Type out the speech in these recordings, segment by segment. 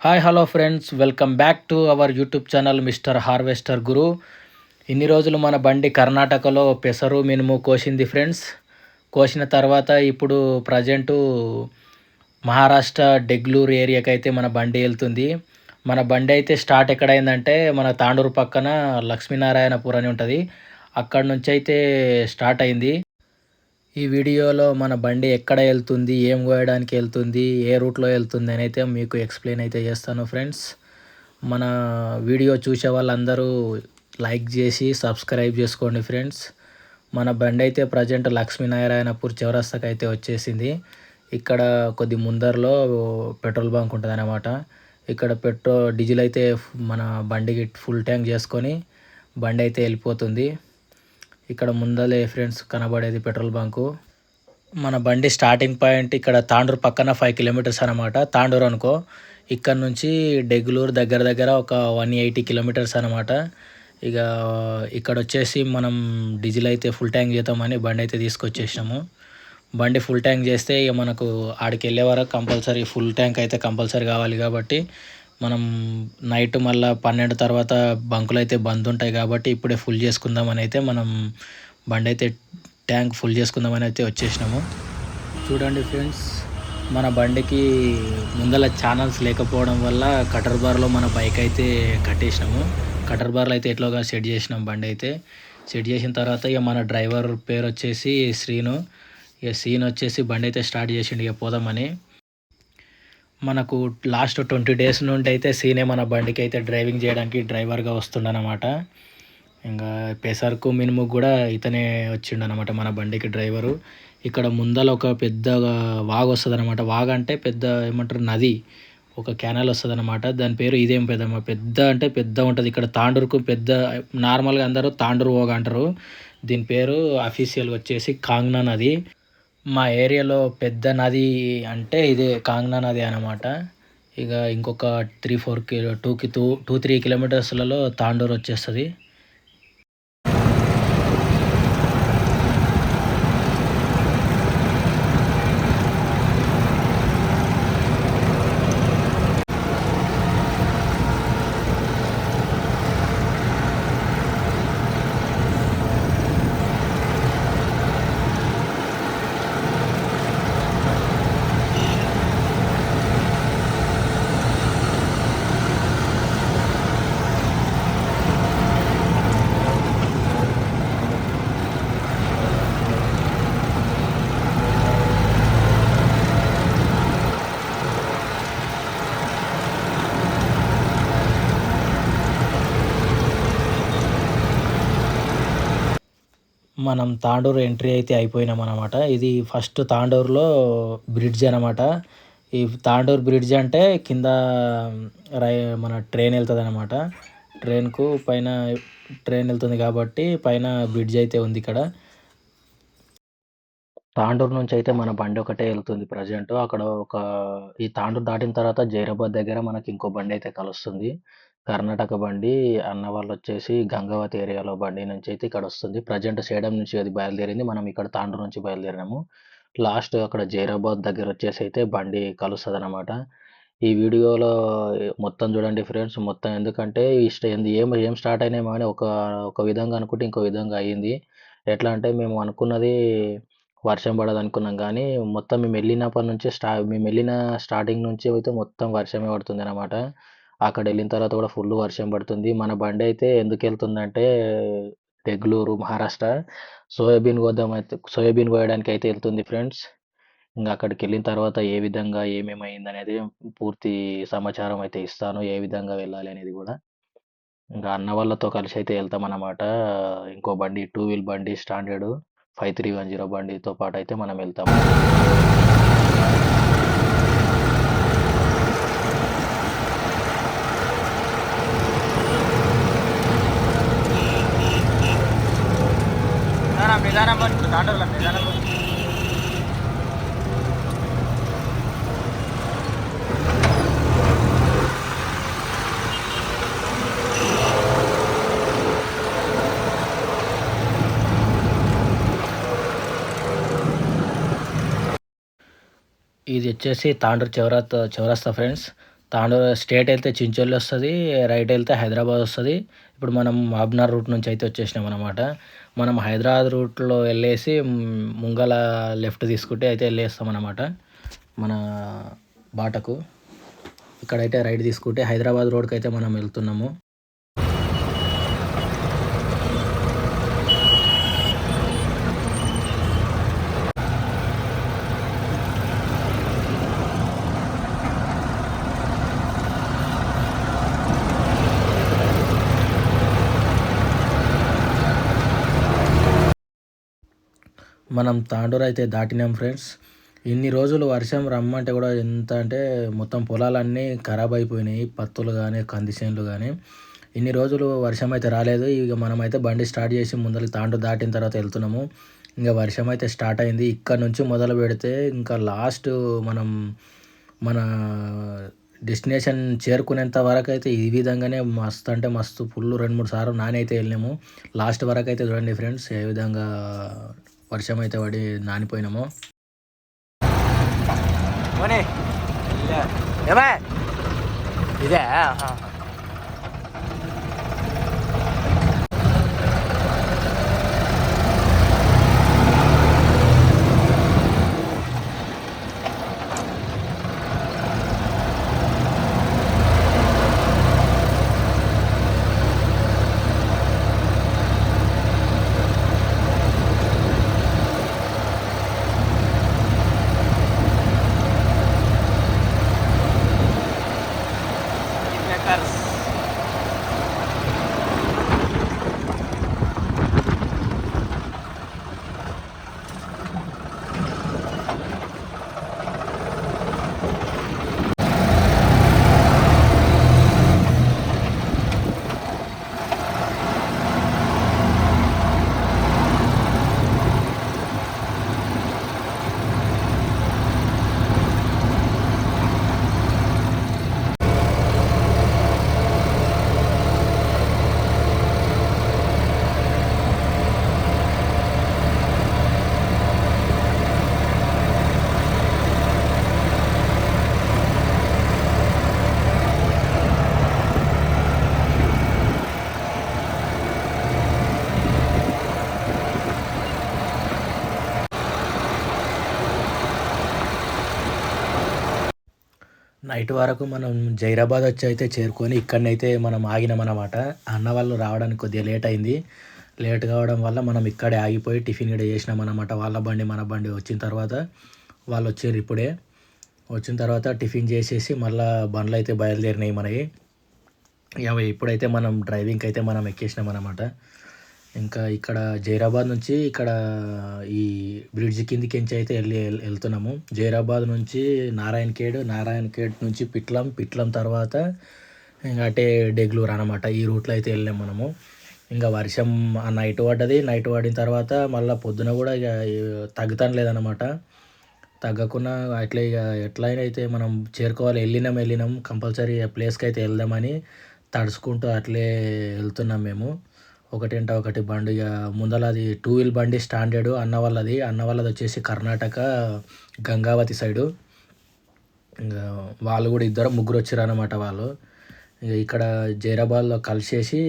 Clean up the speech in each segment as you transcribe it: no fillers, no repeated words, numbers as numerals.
Hi hello friends, welcome back to our YouTube channel mister harvester Guru. ఇన్ని రోజులు మన బండి కర్ణాటకలో పెసరు మినుము కోసింది ఫ్రెండ్స్. కోసిన తర్వాత ఇప్పుడు ప్రజెంటు మహారాష్ట్ర డెగ్లూరు ఏరియాకి అయితే మన బండి వెళ్తుంది. మన బండి అయితే స్టార్ట్ ఎక్కడైందంటే మన తాండూరు పక్కన లక్ష్మీనారాయణపూర్ అని ఉంటుంది, అక్కడ నుంచి అయితే స్టార్ట్ అయింది. ఈ వీడియోలో మన బండి ఎక్కడ వెళ్తుంది, ఏం కోయడానికి వెళ్తుంది, ఏ రూట్లో వెళ్తుంది అని అయితే మీకు ఎక్స్ప్లెయిన్ అయితే చేస్తాను ఫ్రెండ్స్. మన వీడియో చూసే వాళ్ళందరూ లైక్ చేసి సబ్స్క్రైబ్ చేసుకోండి ఫ్రెండ్స్. మన బండి అయితే ప్రజెంట్ లక్ష్మీనారాయణపూర్ చౌరస్తాకి అయితే వచ్చేసింది. ఇక్కడ కొద్ది ముందరలో పెట్రోల్ బంక్ ఉంటుంది అన్నమాట. ఇక్కడ డీజిల్ అయితే మన బండికి ఫుల్ ట్యాంక్ చేసుకొని బండి అయితే వెళ్ళిపోతుంది. ఇక్కడ ముందలే ఫ్రెండ్స్ కనబడేది పెట్రోల్ బంకు. మన బండి స్టార్టింగ్ పాయింట్ ఇక్కడ తాండూరు పక్కన 5 కిలోమీటర్స్ అనమాట. తాండూరు అనుకో, ఇక్కడ నుంచి డెగ్లూరు దగ్గర దగ్గర ఒక 180 కిలోమీటర్స్ అనమాట. ఇక ఇక్కడ వచ్చేసి మనం డీజిల్ అయితే ఫుల్ ట్యాంక్ చేద్దామని బండి అయితే తీసుకొచ్చేసినాము. బండి ఫుల్ ట్యాంక్ చేస్తే ఇక మనకు ఆడికి వెళ్ళే వరకు కంపల్సరీ ఫుల్ ట్యాంక్ అయితే కంపల్సరీ కావాలి. కాబట్టి మనం నైట్ మళ్ళీ 12 తర్వాత బంకులు అయితే బంద్ ఉంటాయి కాబట్టి ఇప్పుడే ఫుల్ చేసుకుందామని అయితే మనం బండి అయితే ట్యాంక్ ఫుల్ చేసుకుందామని అయితే వచ్చేసినాము. చూడండి ఫ్రెండ్స్, మన బండికి ముందల ఛానల్స్ లేకపోవడం వల్ల కటర్ బార్లో మన బైక్ అయితే కట్టేసినాము. కటర్ బార్లో అయితే ఎట్లోగా సెట్ చేసినాం. బండి అయితే సెట్ చేసిన తర్వాత ఇక మన డ్రైవర్ పేరు వచ్చేసి శ్రీను. ఇక సీన్ వచ్చేసి బండి అయితే స్టార్ట్ చేసిండు ఇక పోదామని. మనకు లాస్ట్ 20 డేస్ నుండి అయితే సీనే మన బండికి అయితే డ్రైవింగ్ చేయడానికి డ్రైవర్గా వస్తుండనమాట. ఇంకా పెసర్కు మినుము కూడా ఇతనే వచ్చిండనమాట మన బండికి డ్రైవరు. ఇక్కడ ముందల ఒక పెద్ద వాగు వస్తుంది అనమాట. వాగు అంటే పెద్ద ఏమంటారు, నది, ఒక కెనాల్ వస్తుంది అనమాట. దాని పేరు ఇదేం పెద్దమ్మ, పెద్ద అంటే పెద్ద ఉంటుంది. ఇక్కడ తాండూరుకు పెద్ద, నార్మల్గా అందరూ తాండూరు వాగు అంటారు. దీని పేరు అఫీషియల్గా వచ్చేసి కాంగ్నా నది. మా ఏరియాలో పెద్ద నది అంటే ఇదే కాంగ్నా నది అనమాట. ఇక ఇంకొక 3 కిలోమీటర్స్లలో తాండూరు వచ్చేస్తుంది. మనం తాండూరు ఎంట్రీ అయితే అయిపోయినాం అనమాట. ఇది ఫస్ట్ తాండూరులో బ్రిడ్జ్ అనమాట. ఈ తాండూరు బ్రిడ్జ్ అంటే కింద రై మన ట్రైన్ వెళ్తుంది అనమాట. ట్రైన్కు పైన ట్రైన్ వెళ్తుంది కాబట్టి పైన బ్రిడ్జ్ అయితే ఉంది ఇక్కడ. తాండూరు నుంచి అయితే మన బండి ఒకటే వెళ్తుంది ప్రజెంట్. అక్కడ ఈ తాండూరు దాటిన తర్వాత జైరాబాద్ దగ్గర మనకి ఇంకో బండి అయితే కలుస్తుంది. కర్ణాటక బండి. అన్న వాళ్ళు వచ్చేసి గంగావతి ఏరియాలో బండి నుంచి అయితే ఇక్కడ వస్తుంది. ప్రజెంట్ సేడం నుంచి అది బయలుదేరింది. మనం ఇక్కడ తాండూరు నుంచి బయలుదేరినాము. లాస్ట్ అక్కడ జైరాబాద్ దగ్గర వచ్చేసి అయితే బండి కలుస్తుంది అనమాట. ఈ వీడియోలో మొత్తం చూడండి ఫ్రెండ్స్. మొత్తం ఎందుకంటే ఏం ఏం స్టార్ట్ అయినాయి కానీ ఒక విధంగా అనుకుంటే ఇంకో విధంగా అయ్యింది. ఎట్లా అంటే మేము అనుకున్నది వర్షం పడదనుకున్నాం కానీ మొత్తం మేము వెళ్ళిన స్టార్టింగ్ నుంచి అయితే మొత్తం వర్షమే పడుతుందన్నమాట. అక్కడెళ్ళిన తర్వాత కూడా ఫుల్ వర్షం పడుతుంది. మన బండి అయితే ఎందుకు వెళ్తుందంటే బెంగుళూరు, మహారాష్ట్ర సోయాబీన్ కోయడానికి అయితే వెళ్తుంది ఫ్రెండ్స్. ఇంక అక్కడికెళ్ళిన తర్వాత ఏ విధంగా ఏమేమి అయిందనేది పూర్తి సమాచారం అయితే ఇస్తాను. ఏ విధంగా వెళ్ళాలి అనేది కూడా. ఇంకా అన్న వాళ్ళతో కలిసి అయితే వెళ్తామన్నమాట. ఇంకో బండి 2 వీల్ బండి స్టాండర్డ్ 5310 బండితో పాటు అయితే మనం వెళ్తాము. ఇది వచ్చేసి తాండూరు చౌరస్తా ఫ్రెండ్స్. తాండూరు స్ట్రేట్ వెళ్తే చించోలి వస్తుంది, రైట్ వెళ్తే హైదరాబాద్ వస్తుంది. ఇప్పుడు మనం మహబూబ్నగర్ రూట్ నుంచి అయితే వచ్చేసినాం అనమాట. మనం హైదరాబాద్ రూట్లో వెళ్ళేసి ముంగల లెఫ్ట్ తీసుకుంటే అయితే వెళ్ళేస్తాం అనమాట మన బాటకు. ఇక్కడైతే రైట్ తీసుకుంటే హైదరాబాద్ రోడ్కి అయితే మనం వెళ్తున్నాము. మనం తాండూరు అయితే దాటినాం ఫ్రెండ్స్. ఇన్ని రోజులు వర్షం రమ్మంటే కూడా ఎంత అంటే మొత్తం పొలాలన్నీ ఖరాబ్ అయిపోయినాయి, పత్తులు కానీ కంది చేనులు కానీ. ఇన్ని రోజులు వర్షం అయితే రాలేదు. ఇక మనమైతే బండి స్టార్ట్ చేసి ముందరికి తాండూరు దాటిన తర్వాత వెళ్తున్నాము. ఇంకా వర్షం అయితే స్టార్ట్ అయింది. ఇక్కడ నుంచి మొదలు పెడితే ఇంకా లాస్ట్ మనం మన డెస్టినేషన్ చేరుకునేంత వరకు అయితే ఈ విధంగానే మస్తు అంటే మస్తు ఫుల్ 2-3 సార్లు నానైతే వెళ్ళినాము. లాస్ట్ వరకు అయితే చూడండి ఫ్రెండ్స్ ఏ విధంగా వర్షం అయితే పడి నానిపోయినాము. ఇదే నైట్ వరకు మనం జైరాబాద్ వచ్చి అయితే చేరుకొని ఇక్కడనైతే మనం ఆగినామన్నమాట. అన్న వాళ్ళు రావడానికి కొద్దిగా లేట్ అయింది. లేట్ కావడం వల్ల మనం ఇక్కడే ఆగిపోయి టిఫిన్ కూడా చేసినామన్నమాట. వాళ్ళ బండి మన బండి వచ్చిన తర్వాత వాళ్ళు వచ్చారు ఇప్పుడే. వచ్చిన తర్వాత టిఫిన్ చేసేసి మళ్ళీ బండ్లు అయితే బయలుదేరినాయి మనవి. ఇప్పుడైతే మనం డ్రైవింగ్కి అయితే మనం ఎక్కేసినాం అన్నమాట. ఇంకా ఇక్కడ జైరాబాద్ నుంచి ఇక్కడ ఈ బ్రిడ్జ్ కిందికించి అయితే వెళ్తున్నాము. జైరాబాద్ నుంచి నారాయణ ఖేడ్ నుంచి పిట్లం తర్వాత ఇంకా అటే డెగ్లూర్ అనమాట. ఈ రూట్లో అయితే వెళ్ళాం మనము. ఇంకా వర్షం ఆ నైట్ పడ్డది. నైట్ పడిన తర్వాత మళ్ళీ పొద్దున కూడా ఇక తగ్గుతాను లేదనమాట. తగ్గకుండా అట్లే ఇక ఎట్లయినా అయితే మనం చేరుకోవాలి. వెళ్ళినాం కంపల్సరీ ప్లేస్కి అయితే వెళ్దామని తడుచుకుంటూ అట్లే వెళ్తున్నాం మేము. ఒకటంట ఒకటి బండి. ఇక ముందలది 2 వీల్ బండి స్టాండర్డ్ అన్న వాళ్ళది వచ్చేసి కర్ణాటక గంగావతి సైడు. ఇంకా వాళ్ళు కూడా ముగ్గురు వచ్చారు అనమాట వాళ్ళు. ఇక ఇక్కడ జైరాబాద్లో కలిసేసి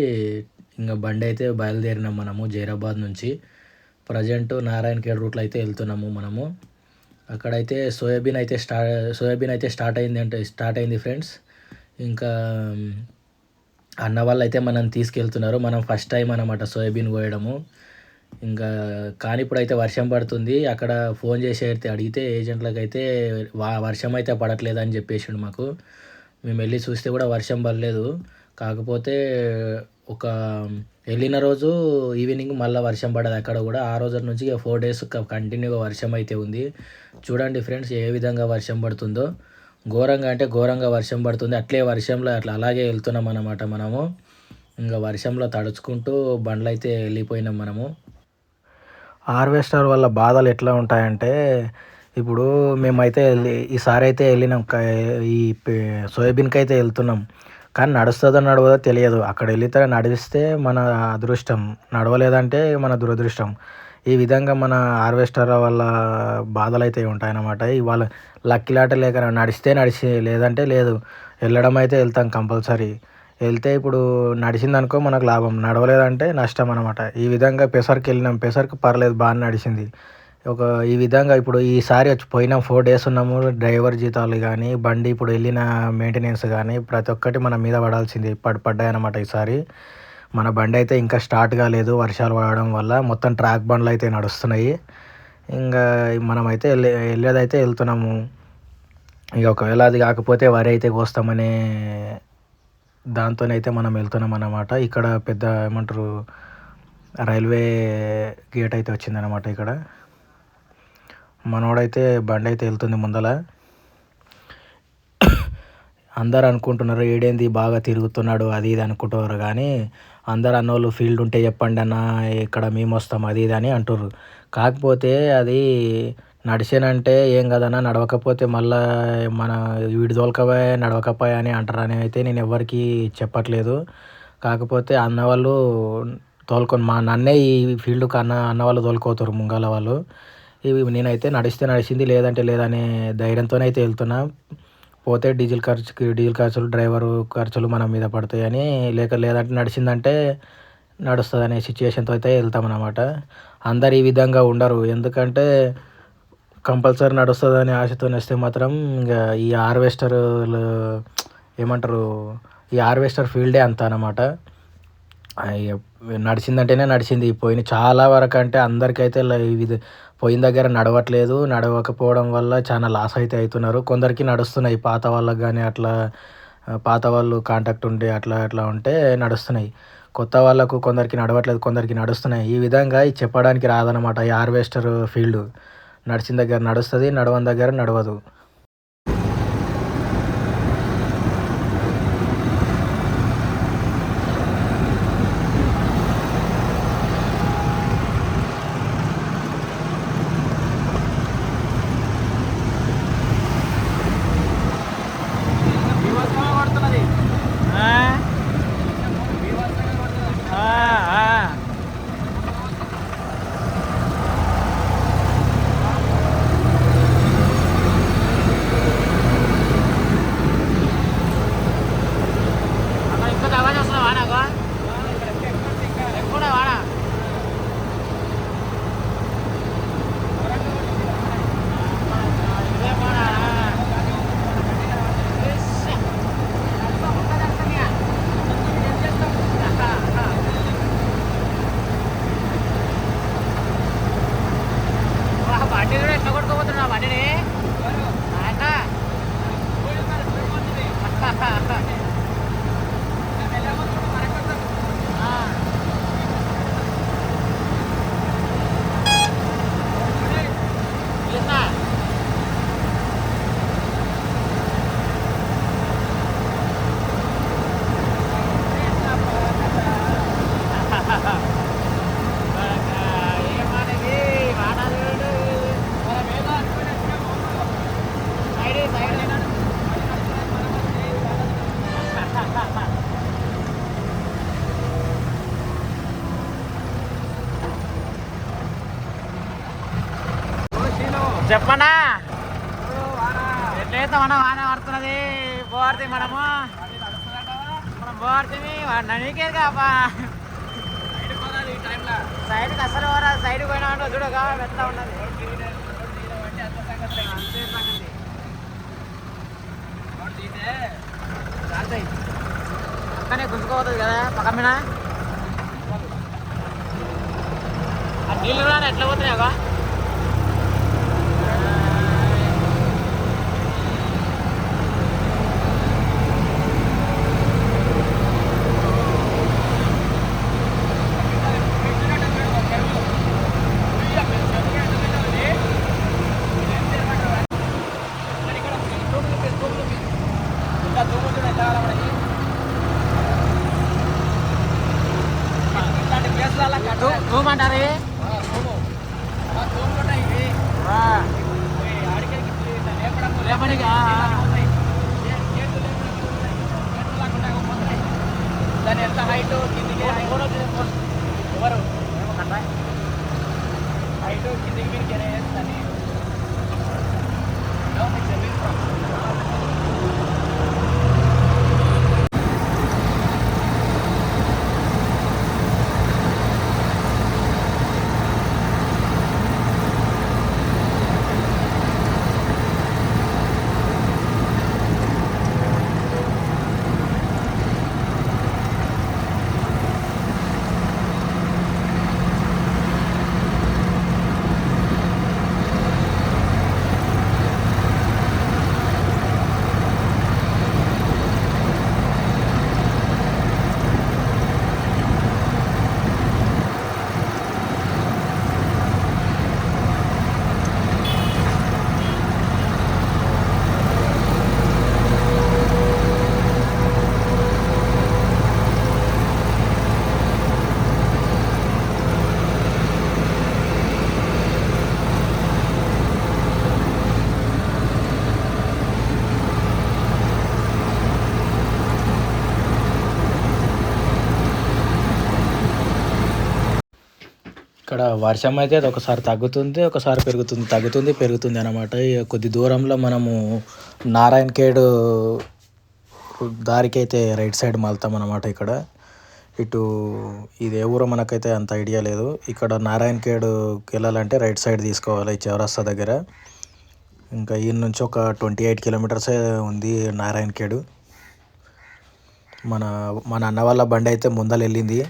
ఇంకా బండి అయితే బయలుదేరినాం మనము జైరాబాద్ నుంచి. ప్రజెంట్ నారాయణ ఖేడ్ రూట్లో అయితే వెళ్తున్నాము మనము. అక్కడైతే సోయాబీన్ అయితే స్టార్ట్ అయింది ఫ్రెండ్స్. ఇంకా అన్న వాళ్ళు అయితే మనం తీసుకెళ్తున్నారు. మనం ఫస్ట్ టైం అనమాట సోయాబీన్ కోయడము. ఇంకా కానీ ఇప్పుడైతే వర్షం పడుతుంది. అక్కడ ఫోన్ చేసి అయితే అడిగితే ఏజెంట్లకు అయితే వర్షం అయితే పడట్లేదని చెప్పేసిండు మాకు. మేము వెళ్ళి చూస్తే కూడా వర్షం పడలేదు. కాకపోతే ఒక వెళ్ళిన రోజు ఈవినింగ్ మళ్ళీ వర్షం పడదు అక్కడ కూడా. ఆ రోజు నుంచి 4 days కంటిన్యూగా వర్షం అయితే ఉంది. చూడండి ఫ్రెండ్స్ ఏ విధంగా వర్షం పడుతుందో. ఘోరంగా వర్షం పడుతుంది. వర్షంలో అలాగే వెళ్తున్నాం అన్నమాట మనము. ఇంకా వర్షంలో తడుచుకుంటూ బండ్లు అయితే వెళ్ళిపోయినాం మనము. హార్వెస్టర్ వల్ల బాధలు ఎట్లా ఉంటాయంటే, ఇప్పుడు మేమైతే ఈసారి అయితే వెళ్ళినాం ఈ సోయాబీన్కి అయితే వెళ్తున్నాం. కానీ నడుస్తుందో నడవదో తెలియదు. అక్కడ వెళితే నడిస్తే మన అదృష్టం, నడవలేదంటే మన దురదృష్టం. ఈ విధంగా మన హార్వెస్టర్ వల్ల బాధలు అయితే ఉంటాయన్నమాట. ఇవాళ లక్కీలాట లేక నడిస్తే లేదంటే లేదు. వెళ్ళడం అయితే వెళ్తాం కంపల్సరీ. వెళ్తే ఇప్పుడు నడిచిందనుకో మనకు లాభం, నడవలేదంటే నష్టం అనమాట. ఈ విధంగా పెసర్కి వెళ్ళినాం. పెసర్కి పర్లేదు బాగానే నడిచింది. ఈ విధంగా ఇప్పుడు ఈసారి పోయినాం 4 డేస్ ఉన్నాము. డ్రైవర్ జీతాలు కానీ, బండి ఇప్పుడు వెళ్ళిన మెయింటెనెన్స్ కానీ ప్రతి ఒక్కటి మన మీద పడాల్సింది పడ్డాయన్నమాట ఈసారి. మన బండి అయితే ఇంకా స్టార్ట్ కాలేదు వర్షాలు పడడం వల్ల. మొత్తం ట్రాక్ బండ్లు అయితే నడుస్తున్నాయి. ఇంకా మనమైతే వెళ్ళేదైతే వెళ్తున్నాము. ఇక ఒకవేళ అది కాకపోతే వరి అయితే కోస్తామనే దాంతోనైతే మనం వెళ్తున్నాం అన్నమాట. ఇక్కడ పెద్ద ఏమంటారు రైల్వే గేట్ అయితే వచ్చిందనమాట. ఇక్కడ మనోడైతే బండి అయితే వెళ్తుంది ముందల. అందరు అనుకుంటున్నారు ఏడేంది బాగా తిరుగుతున్నాడు అది ఇది అనుకుంటున్నారు, కానీ అందరు అన్నోళ్ళు ఫీల్డ్ ఉంటే చెప్పండి అన్న, ఇక్కడ మేము వస్తాం అది ఇది అని అంటుర్రు. కాకపోతే అది నడిచానంటే ఏం కదన్నా, నడవకపోతే మళ్ళీ మన వీడి తోలకపోయా నడవకపోయా అని అంటారని అయితే నేను ఎవరికి చెప్పట్లేదు. కాకపోతే అన్నవాళ్ళు తోలుకొని నన్నే ఈ ఫీల్డ్కి అన్నవాళ్ళు తోలుకోతారు ముంగల వాళ్ళు. నేనైతే నడిస్తే నడిచింది లేదంటే లేదనే ధైర్యంతోనే అయితే వెళ్తున్నా. పోతే డీజిల్ ఖర్చులు డ్రైవరు ఖర్చులు మన మీద పడతాయని, లేదంటే నడిచిందంటే నడుస్తుంది అనే సిచ్యువేషన్తో అయితే వెళ్తామన్నమాట. అందరు ఈ విధంగా ఉండరు, ఎందుకంటే కంపల్సరీ నడుస్తుందని ఆశతో వస్తే మాత్రం ఇంకా ఈ హార్వెస్టర్లు ఏమంటారు, ఈ హార్వెస్టర్ ఫీల్డే అంత అన్నమాట. నడిచిందంటేనే నడిచింది. పోయిన చాలా వరకు అంటే అందరికైతే ఇది పోయిన దగ్గర నడవట్లేదు. నడవకపోవడం వల్ల చాలా లాస్ అయితే అవుతున్నారు. కొందరికి నడుస్తున్నాయి, పాత వాళ్ళకి కానీ అట్లా పాత వాళ్ళు కాంటాక్ట్ ఉంటే అట్లా ఉంటే నడుస్తున్నాయి. కొత్త వాళ్ళకు కొందరికి నడవట్లేదు, కొందరికి నడుస్తున్నాయి. ఈ విధంగా చెప్పడానికి రాదనమాట ఈ హార్వెస్టర్ ఫీల్డ్. నడిచిన దగ్గర నడుస్తుంది, నడవని దగ్గర నడవదు. చెప్పనా ఎట్లయితే మనం వాన పడుతున్నది పోర్తి మనం పోర్తిని నీకే కాపా సైడ్కి అసలు సైడ్కి పోయినా అంటే చూడగా వెళ్తా ఉన్నది. అక్కనే గుంజుకోవద్దు కదా పక్క మీద. ఆ నీళ్ళు కూడా ఎట్లా పోతున్నాయా? అంటారు దాని ఎంత హైట్ కిందికి ఎవరు హైట్ కిందికి మీరు దాన్ని ఇక్కడ వర్షం అయితే ఒకసారి తగ్గుతుంది, ఒకసారి పెరుగుతుంది, తగ్గుతుంది, పెరుగుతుంది అనమాట. కొద్ది దూరంలో మనము నారాయణ ఖేడ్ దారికైతే రైట్ సైడ్ మళ్తాం అనమాట. ఇక్కడ ఇటు ఇది ఏ ఊరో మనకైతే అంత ఐడియా లేదు. ఇక్కడ నారాయణ ఖేడ్కి వెళ్ళాలంటే రైట్ సైడ్ తీసుకోవాలి ఈ చౌరస్తా దగ్గర. ఇంకా ఈ నుంచి ఒక 28 కిలోమీటర్సే ఉంది నారాయణ ఖేడ్. మన మన అన్న వాళ్ళ బండి అయితే ముందర వెళ్ళింది.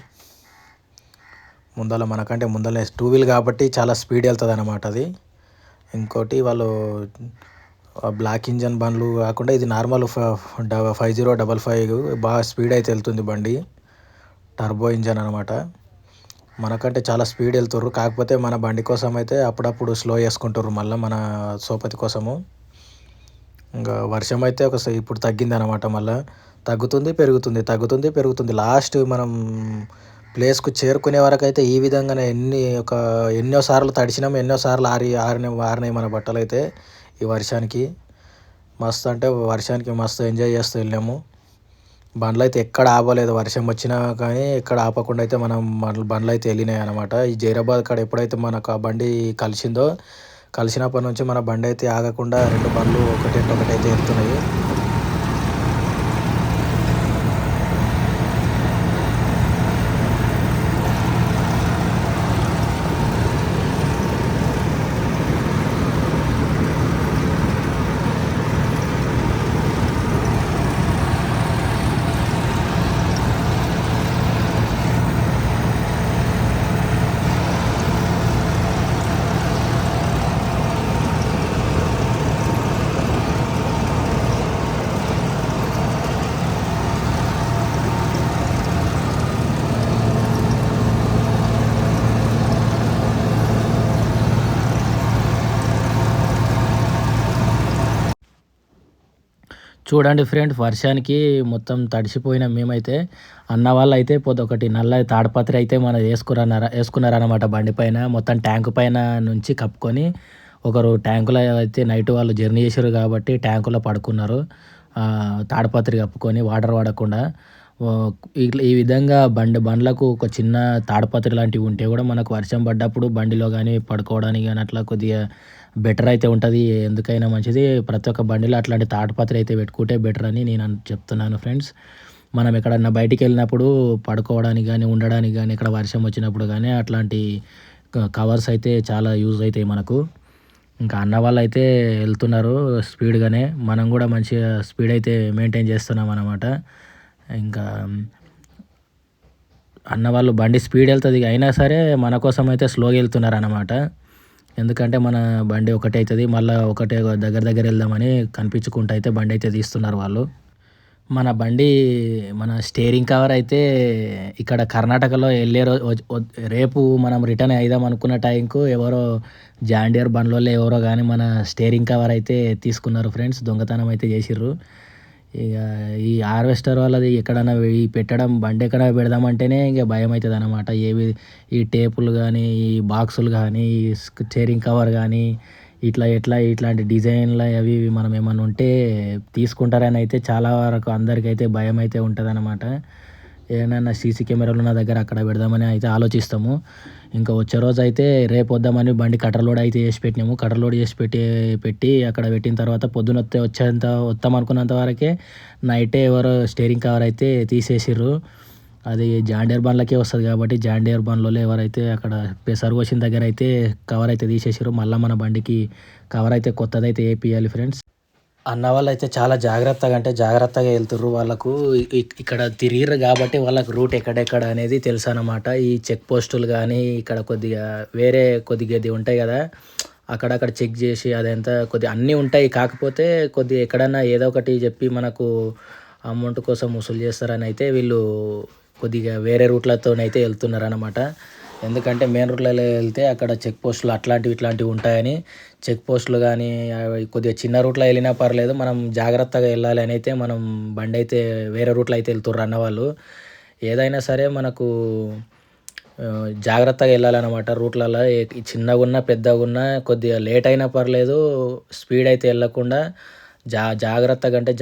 ముందర మనకంటే ముందర టూ వీల్ కాబట్టి చాలా స్పీడ్ వెళ్తుంది అనమాట అది. ఇంకోటి వాళ్ళు బ్లాక్ ఇంజన్ బండ్లు కాకుండా ఇది నార్మల్ 5055 బాగా స్పీడ్ అయితే వెళ్తుంది బండి. టర్బో ఇంజన్ అనమాట. మనకంటే చాలా స్పీడ్ వెళ్తుర్రు. కాకపోతే మన బండి కోసం అయితే అప్పుడప్పుడు స్లో చేసుకుంటారు మళ్ళీ మన సోపతి కోసము. ఇంకా వర్షం అయితే ఇప్పుడు తగ్గింది అనమాట. మళ్ళీ తగ్గుతుంది, పెరుగుతుంది, తగ్గుతుంది, పెరుగుతుంది. లాస్ట్ మనం ప్లేస్కు చేరుకునే వరకు అయితే ఈ విధంగానే ఎన్నోసార్లు తడిచినాం, ఎన్నోసార్లు ఆరినాయి మన బట్టలు అయితే ఈ వర్షానికి. మస్తు అంటే వర్షానికి మస్తు ఎంజాయ్ చేస్తూ వెళ్ళాము. బండ్లు అయితే ఎక్కడ ఆపలేదు, వర్షం వచ్చినా కానీ ఎక్కడ ఆపకుండా అయితే మనం బండ్లు అయితే వెళ్ళినాయి అనమాట. ఈ జైరాబాద్ కాడ ఎప్పుడైతే మనకు ఆ బండి కలిసినప్పటి నుంచి మన బండి అయితే ఆగకుండా 2 బండ్లు ఒకటైతే వెళ్తున్నాయి. చూడండి ఫ్రెండ్స్, వర్షానికి మొత్తం తడిసిపోయినాం మేమైతే. అన్న వాళ్ళు అయితే ఒకటి నల్ల తాడపత్రి అయితే మన వేసుకున్నారనమాట బండి పైన. మొత్తం ట్యాంకు పైన నుంచి కప్పుకొని ఒకరు ట్యాంకులో అయితే నైట్ వాళ్ళు జర్నీ చేశారు కాబట్టి ట్యాంకులో పడుకున్నారు తాడపత్రి కప్పుకొని వాటర్ పడకుండా. ఈ విధంగా బండ్లకు ఒక చిన్న తాడపత్రి లాంటివి ఉంటే కూడా మనకు వర్షం పడ్డప్పుడు బండిలో కానీ పడుకోవడానికి కానీ అట్లా కొద్దిగా బెటర్ అయితే ఉంటుంది. ఎందుకైనా మంచిది ప్రతి ఒక్క బండిలో అట్లాంటి తాటపత్రి అయితే పెట్టుకుంటే బెటర్ అని నేను చెప్తున్నాను ఫ్రెండ్స్. మనం ఎక్కడన్నా బయటికి వెళ్ళినప్పుడు పడుకోవడానికి కానీ, ఉండడానికి కానీ, ఇక్కడ వర్షం వచ్చినప్పుడు కానీ అట్లాంటి కవర్స్ అయితే చాలా యూజ్ అవుతాయి మనకు. ఇంకా అన్న వాళ్ళు అయితే వెళ్తున్నారు స్పీడ్గానే, మనం కూడా మంచిగా స్పీడ్ అయితే మెయింటైన్ చేస్తున్నాం అన్నమాట. ఇంకా అన్న వాళ్ళు బండి స్పీడ్ వెళ్తుంది అయినా సరే మన కోసం అయితే స్లోగా వెళ్తున్నారు అన్నమాట. ఎందుకంటే మన బండి ఒకటే అవుతుంది, మళ్ళీ ఒకటే దగ్గర వెళ్దామని కనిపించుకుంటూ అయితే బండి అయితే తీస్తున్నారు వాళ్ళు. మన స్టీరింగ్ కవర్ అయితే ఇక్కడ కర్ణాటకలో వెళ్ళే రేపు మనం రిటర్న్ అయిదాం అనుకున్న టైంకు ఎవరో జాండియర్ బండ్లలో ఎవరో కానీ మన స్టీరింగ్ కవర్ అయితే తీసుకున్నారు ఫ్రెండ్స్. దొంగతనం అయితే చేసిర్రు. ఇక ఈ హార్వెస్టర్ వాళ్ళది ఎక్కడన్నా పెట్టడం బండి ఎక్కడ పెడదామంటేనే ఇక భయం అవుతుంది అన్నమాట. ఈ టేపులు కానీ, ఈ బాక్సులు కానీ, ఈ స్టీరింగ్ కవర్ కానీ ఇట్లాంటి డిజైన్లు అవి మనం ఏమన్నా ఉంటే తీసుకుంటారని అయితే చాలా వరకు అందరికైతే భయం అయితే ఉంటుంది అన్నమాట. ఏమైనా సీసీ కెమెరాలు ఉన్న దగ్గర అక్కడ పెడదామని అయితే ఆలోచిస్తాము. ఇంకా వచ్చే రోజు అయితే రేపు వద్దామని బండి కటర్ లోడ్ అయితే చేసి పెట్టినాము. కటర్ లోడ్ చేసి పెట్టి అక్కడ పెట్టిన తర్వాత పొద్దున వస్తాం అనుకున్నంత వరకే నైటే ఎవరో స్టీరింగ్ కవర్ అయితే తీసేసిర్రు. అది జాండియర్ బండ్లకే వస్తుంది కాబట్టి జాండియర్ బండ్లలో ఎవరైతే అక్కడ పెసరు కోసిన దగ్గర అయితే కవర్ అయితే తీసేసారు. మళ్ళీ మన బండికి కవర్ అయితే కొత్తది అయితే వేపియాలి ఫ్రెండ్స్. అన్న వాళ్ళు అయితే చాలా జాగ్రత్తగా వెళ్తుర్రు. వాళ్ళకు ఇక్కడ తిరిగిర్రు కాబట్టి వాళ్ళకు రూట్ ఎక్కడెక్కడ అనేది తెలుసు అన్నమాట. ఈ చెక్ పోస్టులు కానీ ఇక్కడ కొద్దిగా ఉంటాయి కదా, అక్కడక్కడ చెక్ చేసి అదంతా అన్నీ ఉంటాయి. కాకపోతే ఎక్కడన్నా ఏదో ఒకటి చెప్పి మనకు అమౌంట్ కోసం వసూలు చేస్తారని అయితే వీళ్ళు కొద్దిగా వేరే రూట్లతోనైతే వెళ్తున్నారు అన్నమాట. ఎందుకంటే మెయిన్ రూట్లలో వెళ్తే అక్కడ చెక్ పోస్టులు ఇట్లాంటివి ఉంటాయని చెక్ పోస్టులు కానీ కొద్దిగా చిన్న రూట్లో వెళ్ళినా పర్లేదు, మనం జాగ్రత్తగా వెళ్ళాలి అని అయితే మనం బండి అయితే వేరే రూట్లో అయితే వెళ్తుర్రు అన్నవాళ్ళు. ఏదైనా సరే మనకు జాగ్రత్తగా వెళ్ళాలన్నమాట. రూట్లలో చిన్నగా ఉన్నా పెద్దగా ఉన్నా కొద్దిగా లేట్ అయినా పర్లేదు, స్పీడ్ అయితే వెళ్ళకుండా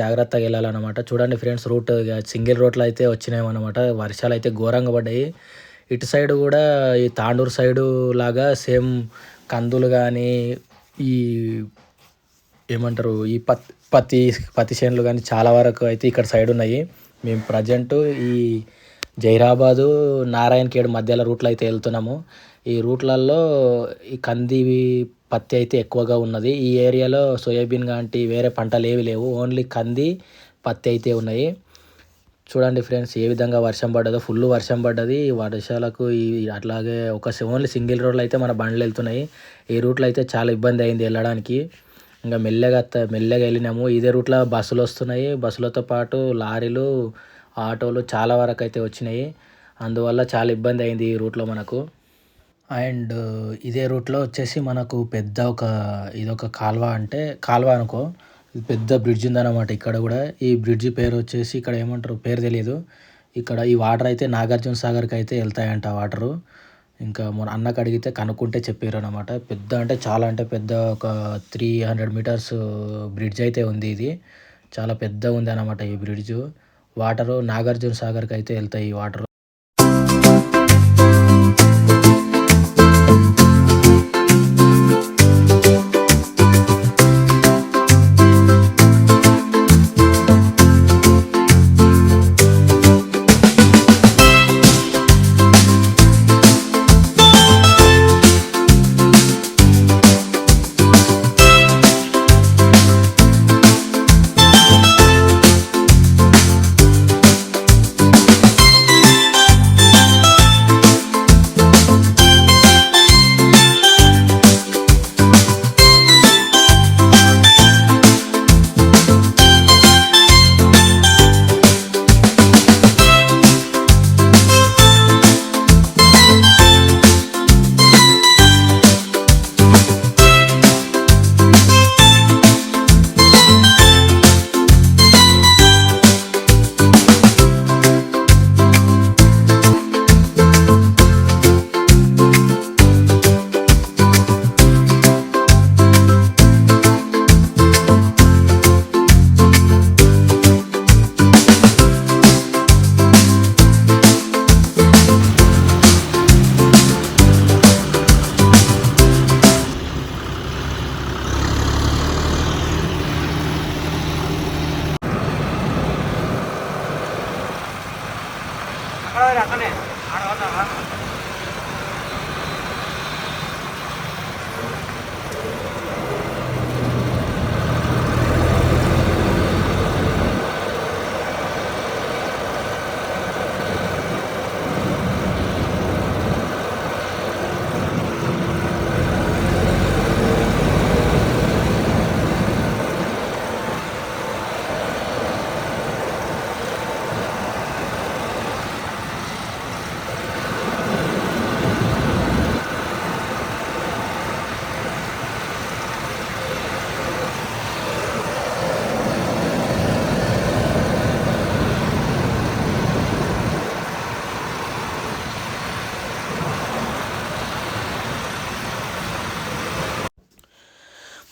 జాగ్రత్తగా వెళ్ళాలన్నమాట. చూడండి ఫ్రెండ్స్, సింగిల్ రోడ్లు అయితే వచ్చినాయి అన్నమాట. వర్షాలు అయితే ఘోరంగా పడ్డాయి. ఇటు సైడ్ కూడా ఈ తాండూరు సైడు లాగా సేమ్ కందులు కానీ ఈ ఏమంటారు ఈ పత్తి చేనులు కానీ చాలా వరకు అయితే ఇక్కడ సైడ్ ఉన్నాయి. మేము ప్రజెంటు ఈ జైరాబాదు నారాయణఖేడ్ మధ్యలో రూట్లో అయితే వెళ్తున్నాము. ఈ రూట్లలో ఈ కంది పత్తి అయితే ఎక్కువగా ఉన్నది. ఈ ఏరియాలో సోయాబీన్ లాంటి వేరే పంటలు ఏవి లేవు, ఓన్లీ కంది పత్తి అయితే ఉన్నాయి. చూడండి ఫ్రెండ్స్ ఏ విధంగా వర్షం పడ్డదో, ఫుల్ వర్షం పడ్డది. వర్షాలకు ఈ అట్లాగే ఓన్లీ సింగిల్ రోడ్లు అయితే మన బండ్లు వెళ్తున్నాయి. ఈ రూట్లో అయితే చాలా ఇబ్బంది అయింది వెళ్ళడానికి. ఇంకా మెల్లగా వెళ్ళినాము. ఇదే రూట్లో బస్సులు వస్తున్నాయి, బస్సులతో పాటు లారీలు ఆటోలు చాలా వరకు అయితే వచ్చినాయి. అందువల్ల చాలా ఇబ్బంది అయింది ఈ రూట్లో మనకు. అండ్ ఇదే రూట్లో వచ్చేసి మనకు పెద్ద ఇదొక కాలువ, అంటే కాలువ అనుకో, ఇది పెద్ద బ్రిడ్జ్ ఉందన్నమాట ఇక్కడ కూడా. ఈ బ్రిడ్జ్ పేరు వచ్చేసి ఇక్కడ ఏమంటారు పేరు తెలియదు. ఇక్కడ ఈ వాటర్ అయితే నాగార్జున సాగర్కి అయితే వెళ్తాయంట వాటరు. ఇంకా మన అన్నకు అడిగితే కనుక్కుంటే చెప్పారు అనమాట. పెద్ద అంటే పెద్ద ఒక 300 మీటర్స్ బ్రిడ్జ్ అయితే ఉంది. ఇది చాలా పెద్ద ఉంది అన్నమాట ఈ బ్రిడ్జ్. వాటరు నాగార్జున సాగర్కి అయితే వెళ్తాయి ఈ వాటర్.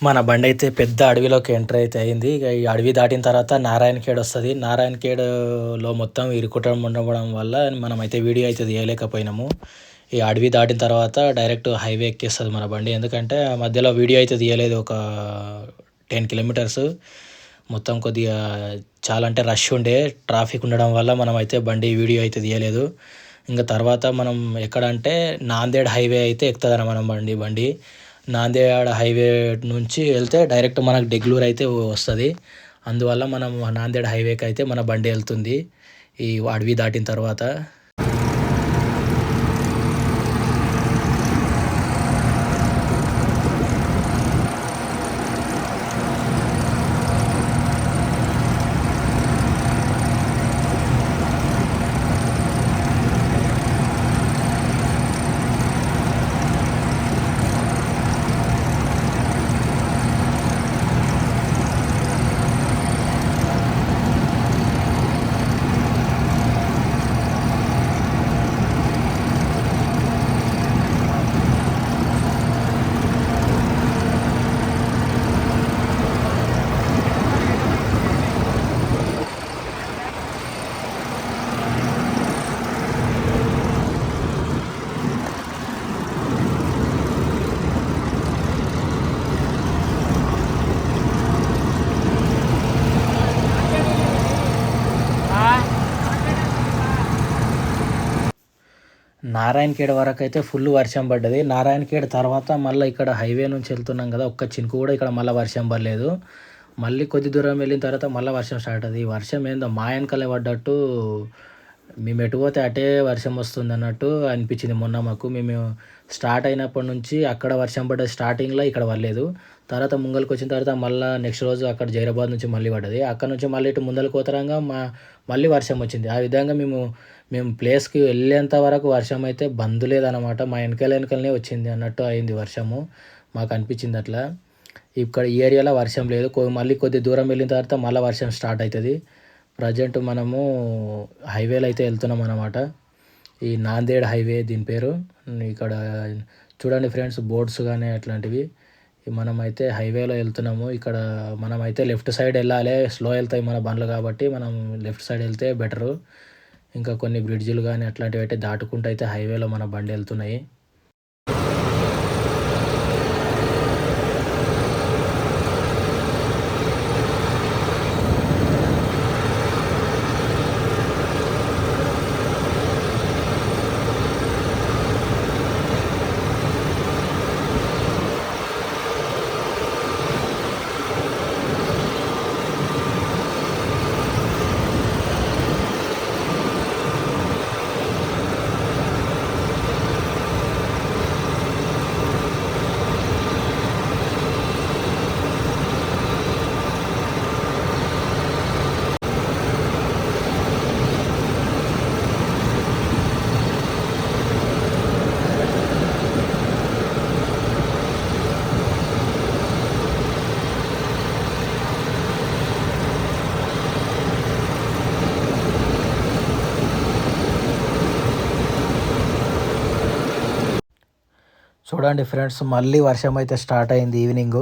మన బండి అయితే పెద్ద అడవిలోకి ఎంటర్ అయితే అయింది. ఇక ఈ అడవి దాటిన తర్వాత నారాయణఖేడ్ వస్తుంది. నారాయణఖేడ్లో మొత్తం ఇరుకుటం ఉండడం వల్ల మనం అయితే వీడియో అయితే తీయలేకపోయినాము. ఈ అడవి దాటిన తర్వాత డైరెక్ట్ హైవే ఎక్కేస్తుంది మన బండి. ఎందుకంటే మధ్యలో వీడియో అయితే తీయలేదు. ఒక 10 కిలోమీటర్స్ మొత్తం కొద్దిగా చాలా రష్ ఉండే, ట్రాఫిక్ ఉండడం వల్ల మనం అయితే వీడియో అయితే తీయలేదు. ఇంకా తర్వాత మనం ఎక్కడంటే నాందేడ్ హైవే అయితే ఎక్కుతుంది మనం బండి నాందేడ్ హైవే నుంచి వెళ్తే డైరెక్ట్ మనకు డెగ్లూర్ అయితే వస్తుంది. అందువల్ల మనం నాందేడ్ హైవేకి అయితే మన బండి వెళ్తుంది ఈ అడవి దాటిన తర్వాత. నారాయణఖేడ్ వరకు అయితే ఫుల్ వర్షం పడ్డది. నారాయణఖేడ్ తర్వాత మళ్ళీ ఇక్కడ హైవే నుంచి వెళ్తున్నాం కదా, ఒక్క చినుకు కూడా ఇక్కడ మళ్ళీ వర్షం పడలేదు. మళ్ళీ కొద్ది దూరం వెళ్ళిన తర్వాత మళ్ళీ వర్షం స్టార్ట్ అయింది. ఈ వర్షం ఏందో మా వెనకాలే పడ్డట్టు, మేము ఎటు పోతే అటే వర్షం వస్తుంది అన్నట్టు అనిపించింది మొన్న మాకు. మేము స్టార్ట్ అయినప్పటి నుంచి అక్కడ వర్షం పడ్డది స్టార్టింగ్లో, ఇక్కడ పడలేదు. తర్వాత ముంగల్కి వచ్చిన తర్వాత మళ్ళీ నెక్స్ట్ రోజు అక్కడ జైరాబాద్ నుంచి మళ్ళీ పడ్డది. అక్కడ నుంచి మళ్ళీ ఇటు ముందలకు పోతరంగా మళ్ళీ వర్షం వచ్చింది. ఆ విధంగా మేము ప్లేస్కి వెళ్ళేంత వరకు వర్షం అయితే బంద్ లేదనమాట. మా వెనకలనే వచ్చింది అన్నట్టు అయింది వర్షము. మాకు అనిపించింది అట్లా. ఇక్కడ ఈ ఏరియాలో వర్షం లేదు. మళ్ళీ కొద్ది దూరం వెళ్ళిన తర్వాత మళ్ళీ వర్షం స్టార్ట్ అవుతుంది. ప్రజెంట్ మనము హైవేలో అయితే వెళ్తున్నాం అనమాట. ఈ నాందేడ్ హైవే దీని పేరు. ఇక్కడ చూడండి ఫ్రెండ్స్, బోర్డ్స్ కానీ అట్లాంటివి. మనమైతే హైవేలో వెళ్తున్నాము. ఇక్కడ మనమైతే లెఫ్ట్ సైడ్ వెళ్ళాలి, స్లో వెళ్తాయి మన బండ్లు కాబట్టి మనం లెఫ్ట్ సైడ్ వెళ్తే బెటరు. ఇంకా కొన్ని బ్రిడ్జిలు కానీ అట్లాంటివి అయితే దాటుకుంటూ అయితే హైవేలో మన బండి వెళ్తున్నాయి. చూడండి ఫ్రెండ్స్, మళ్ళీ వర్షం అయితే స్టార్ట్ అయింది ఈవినింగు.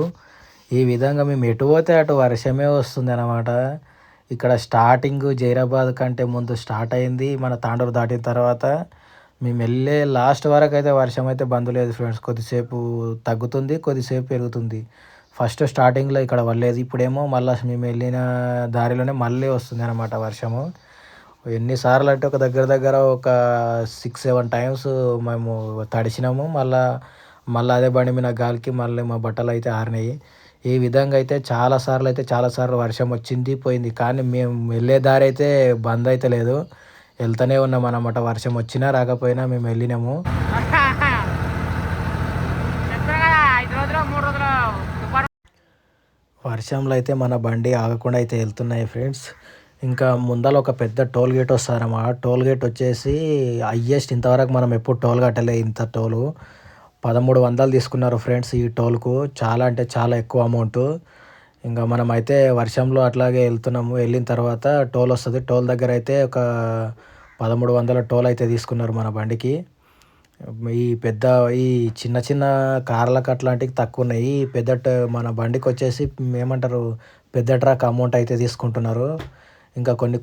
ఈ విధంగా మేము ఎటు పోతే అటు వర్షమే వస్తుంది అన్నమాట. ఇక్కడ స్టార్టింగ్ జైరాబాద్ కంటే ముందు స్టార్ట్ అయింది. మన తాండూరు దాటిన తర్వాత మేము వెళ్ళే లాస్ట్ వరకు అయితే వర్షం అయితే బంద్ లేదు ఫ్రెండ్స్. కొద్దిసేపు తగ్గుతుంది, కొద్దిసేపు పెరుగుతుంది. ఫస్ట్ స్టార్టింగ్లో ఇక్కడ పడలేదు, ఇప్పుడేమో మళ్ళీ మేము వెళ్ళిన దారిలోనే మళ్ళీ వస్తుంది అన్నమాట వర్షము. ఎన్నిసార్లు అంటే ఒక దగ్గర ఒక 6-7 టైమ్స్ మేము తడిసినాము. మళ్ళీ అదే బండి మీద గాలికి మళ్ళీ మా బట్టలు అయితే ఆరినాయి. ఈ విధంగా అయితే చాలాసార్లు వర్షం వచ్చింది పోయింది. కానీ మేము వెళ్ళే దారి అయితే బంద్ అయితే లేదు, వెళ్తూనే ఉన్నాం అన్నమాట. వర్షం వచ్చినా రాకపోయినా మేము వెళ్ళినాము. వర్షంలో అయితే మన బండి ఆగకుండా అయితే వెళ్తున్నాయి ఫ్రెండ్స్. ఇంకా ముందర ఒక పెద్ద టోల్ గేట్ వస్తారన్నమాట. టోల్ గేట్ వచ్చేసి హయ్యెస్ట్, ఇంతవరకు మనం ఎప్పుడు టోల్ కట్టలే. ఇంత టోలు 1300 తీసుకున్నారు ఫ్రెండ్స్ ఈ టోల్కు. చాలా అంటే చాలా ఎక్కువ అమౌంట్. ఇంకా మనమైతే వర్షంలో అట్లాగే వెళ్తున్నాము. వెళ్ళిన తర్వాత టోల్ వస్తుంది. టోల్ దగ్గర అయితే ఒక 1300 టోల్ అయితే తీసుకున్నారు మన బండికి. ఈ చిన్న చిన్న కార్లకు అట్లాంటివి తక్కువ ఉన్నాయి. మన బండికి వచ్చేసి ఏమంటారు, పెద్ద ట్రక్ అమౌంట్ అయితే తీసుకుంటున్నారు. ఇంకా కొన్ని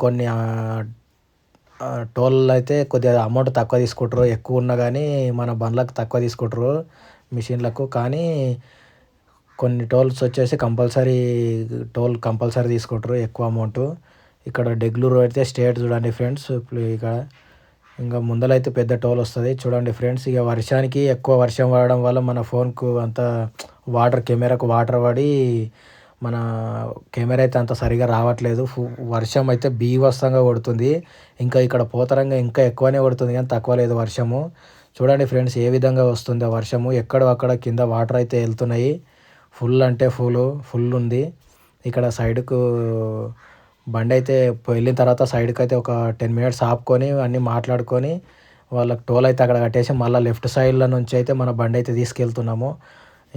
టోల్ అయితే కొద్దిగా అమౌంట్ తక్కువ తీసుకుంటారు. ఎక్కువ ఉన్నా కానీ మన బండ్లకు తక్కువ తీసుకుంటారు మిషన్లకు. కానీ కొన్ని టోల్స్ వచ్చేసి కంపల్సరీ తీసుకుంటారు ఎక్కువ అమౌంట్. ఇక్కడ డెగ్లూరు అయితే స్టేట్ చూడండి ఫ్రెండ్స్. ఇక్కడ ఇంకా ముందలైతే పెద్ద టోల్ వస్తుంది చూడండి ఫ్రెండ్స్. ఇక వర్షానికి ఎక్కువ వర్షం పడడం వల్ల మన ఫోన్కు అంత కెమెరాకు వాటర్ పడి మన కెమెరా అయితే అంత సరిగా రావట్లేదు. వర్షం అయితే బీభత్సంగా కొడుతుంది. ఇంకా ఇక్కడ పోతరంగా ఇంకా ఎక్కువనే కొడుతుంది కానీ తక్కువ లేదు వర్షము. చూడండి ఫ్రెండ్స్ ఏ విధంగా వస్తుందో వర్షము. అక్కడ కింద వాటర్ అయితే వెళ్తున్నాయి. ఫుల్ అంటే ఫుల్ ఉంది. ఇక్కడ సైడ్కు బండి అయితే వెళ్ళిన తర్వాత సైడ్కి అయితే ఒక 10 minutes ఆపుకొని అన్నీ మాట్లాడుకొని వాళ్ళకి టోల్ అయితే అక్కడ కట్టేసి మళ్ళీ లెఫ్ట్ సైడ్లో నుంచి అయితే మన బండి అయితే తీసుకెళ్తున్నాము.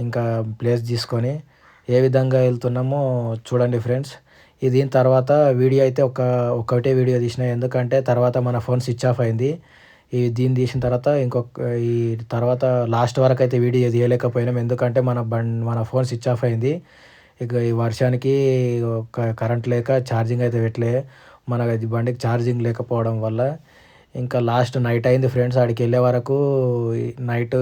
ఇంకా ప్లేస్ తీసుకొని ఏ విధంగా వెళ్తున్నామో చూడండి ఫ్రెండ్స్. దీని తర్వాత వీడియో అయితే ఒకటే వీడియో తీసిన, ఎందుకంటే తర్వాత మన ఫోన్ స్విచ్ ఆఫ్ అయింది. దీన్ని తీసిన తర్వాత ఈ తర్వాత లాస్ట్ వరకు అయితే వీడియో తీయలేకపోయినాం, ఎందుకంటే మన ఫోన్ స్విచ్ ఆఫ్ అయింది. ఇక ఈ వర్షానికి కరెంట్ లేక ఛార్జింగ్ అయితే పెట్టలే. మన బండికి ఛార్జింగ్ లేకపోవడం వల్ల ఇంకా లాస్ట్ నైట్ అయింది ఫ్రెండ్స్. ఆడికి వెళ్ళే వరకు నైట్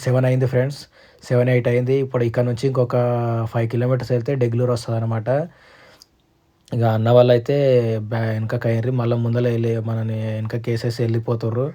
7 అయింది ఫ్రెండ్స్. 7-8 అయింది. ఇప్పుడు ఇక్కడ నుంచి ఇంకొక 5 kilometers వెళ్తే డెగ్లూరు వస్తుంది అనమాట. ఇక అన్న వాళ్ళు అయితే వెనకకి అయ్యారు, మళ్ళీ ముందర మనని వెనక కేసేసి వెళ్ళిపోతుర్రు.